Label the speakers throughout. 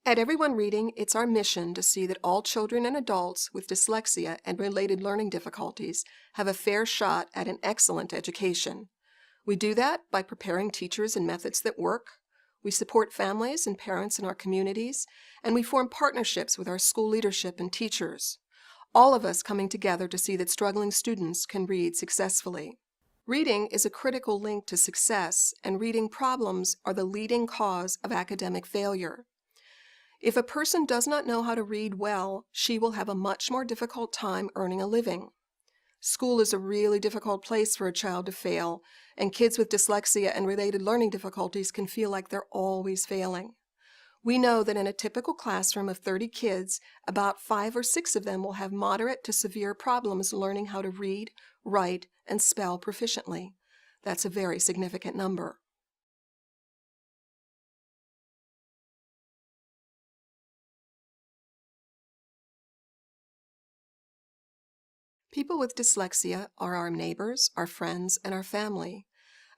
Speaker 1: At Everyone Reading, it's our mission to see that all children and adults with dyslexia and related learning difficulties have a fair shot at an excellent education. We do that by preparing teachers and methods that work. We support families and parents in our communities, and we form partnerships with our school leadership and teachers, all of us coming together to see that struggling students can read successfully. Reading is a critical link to success, and reading problems are the leading cause of academic failure. If a person does not know how to read well, she will have a much more difficult time earning a living. School is a really difficult place for a child to fail, and kids with dyslexia and related learning difficulties can feel like they're always failing. We know that in a typical classroom of 30 kids, about 5 or 6 of them will have moderate to severe problems learning how to read, write, and spell proficiently. That's a very significant number. People with dyslexia are our neighbors, our friends, and our family.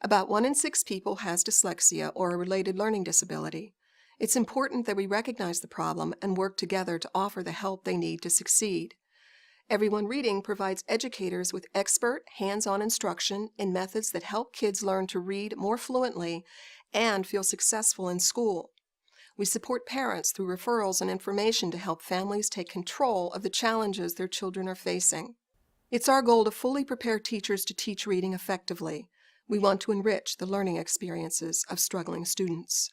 Speaker 1: About 1 in 6 people has dyslexia or a related learning disability. It's important that we recognize the problem and work together to offer the help they need to succeed. Everyone Reading provides educators with expert, hands-on instruction in methods that help kids learn to read more fluently and feel successful in school. We support parents through referrals and information to help families take control of the challenges their children are facing. It's our goal to fully prepare teachers to teach reading effectively. We want to enrich the learning experiences of struggling students.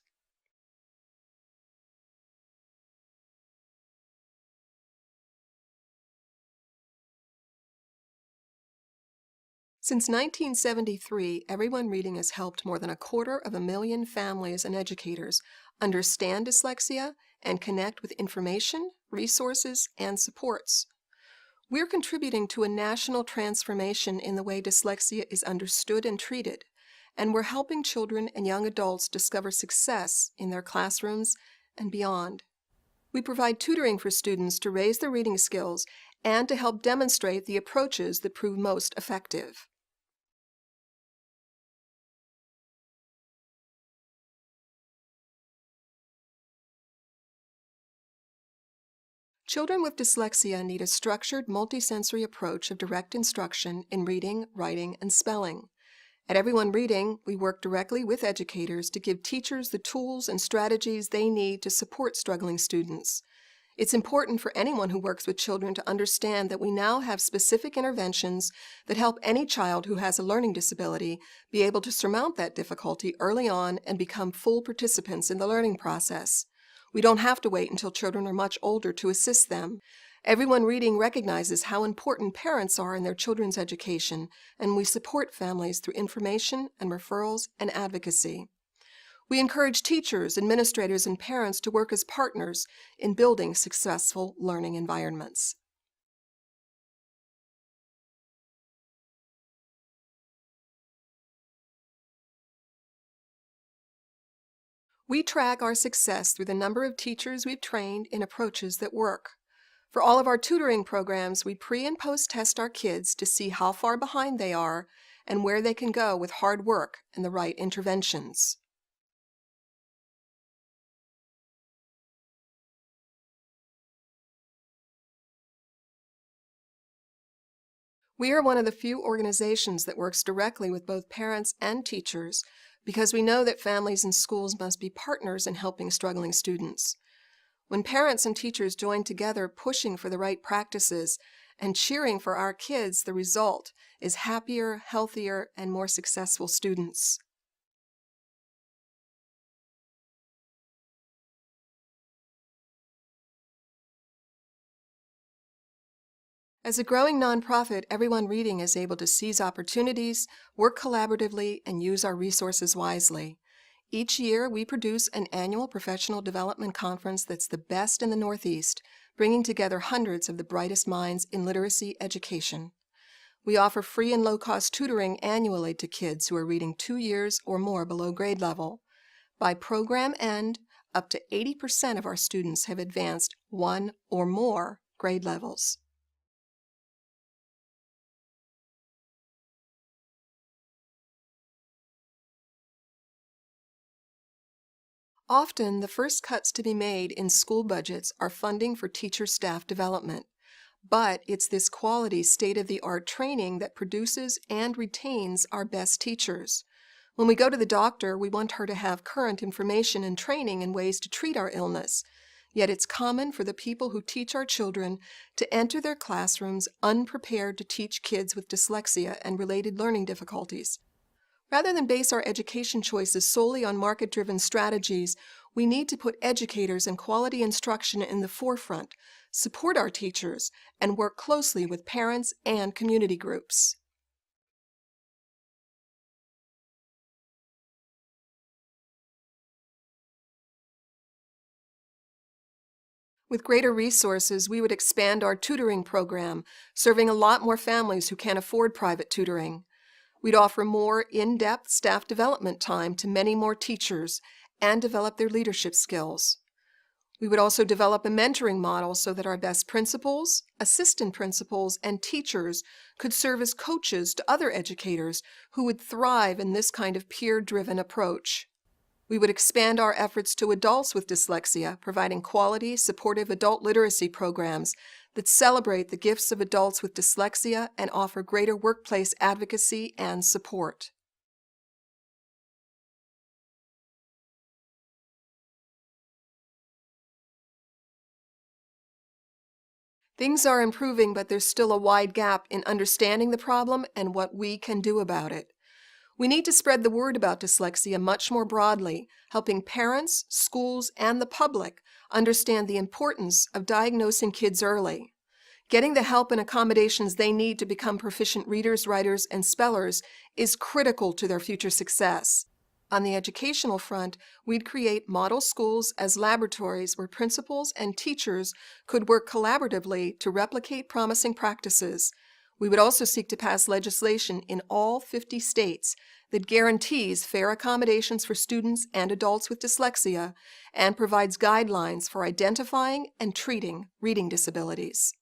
Speaker 1: Since 1973, Everyone Reading has helped more than 250,000 families and educators understand dyslexia and connect with information, resources, and supports. We're contributing to a national transformation in the way dyslexia is understood and treated, and we're helping children and young adults discover success in their classrooms and beyond. We provide tutoring for students to raise their reading skills and to help demonstrate the approaches that prove most effective. Children with dyslexia need a structured, multisensory approach of direct instruction in reading, writing, and spelling. At Everyone Reading, we work directly with educators to give teachers the tools and strategies they need to support struggling students. It's important for anyone who works with children to understand that we now have specific interventions that help any child who has a learning disability be able to surmount that difficulty early on and become full participants in the learning process. We don't have to wait until children are much older to assist them. Everyone Reading recognizes how important parents are in their children's education, and we support families through information and referrals and advocacy. We encourage teachers, administrators, and parents to work as partners in building successful learning environments. We track our success through the number of teachers we've trained in approaches that work. For all of our tutoring programs, we pre- and post-test our kids to see how far behind they are and where they can go with hard work and the right interventions. We are one of the few organizations that works directly with both parents and teachers because we know that families and schools must be partners in helping struggling students. When parents and teachers join together pushing for the right practices and cheering for our kids, the result is happier, healthier, and more successful students. As a growing nonprofit, Everyone Reading is able to seize opportunities, work collaboratively, and use our resources wisely. Each year, we produce an annual professional development conference that's the best in the Northeast, bringing together hundreds of the brightest minds in literacy education. We offer free and low-cost tutoring annually to kids who are reading 2 years or more below grade level. By program end, up to 80% of our students have advanced 1 or more grade levels. Often, the first cuts to be made in school budgets are funding for teacher staff development. But it's this quality, state-of-the-art training that produces and retains our best teachers. When we go to the doctor, we want her to have current information and training in ways to treat our illness. Yet it's common for the people who teach our children to enter their classrooms unprepared to teach kids with dyslexia and related learning difficulties. Rather than base our education choices solely on market-driven strategies, we need to put educators and quality instruction in the forefront, support our teachers, and work closely with parents and community groups. With greater resources, we would expand our tutoring program, serving a lot more families who can't afford private tutoring. We'd offer more in-depth staff development time to many more teachers and develop their leadership skills. We would also develop a mentoring model so that our best principals, assistant principals, and teachers could serve as coaches to other educators who would thrive in this kind of peer-driven approach. We would expand our efforts to adults with dyslexia, providing quality, supportive adult literacy programs that celebrate the gifts of adults with dyslexia and offer greater workplace advocacy and support. Things are improving, but there's still a wide gap in understanding the problem and what we can do about it. We need to spread the word about dyslexia much more broadly, helping parents, schools, and the public understand the importance of diagnosing kids early. Getting the help and accommodations they need to become proficient readers, writers, and spellers is critical to their future success. On the educational front, we'd create model schools as laboratories where principals and teachers could work collaboratively to replicate promising practices. We would also seek to pass legislation in all 50 states that guarantees fair accommodations for students and adults with dyslexia and provides guidelines for identifying and treating reading disabilities.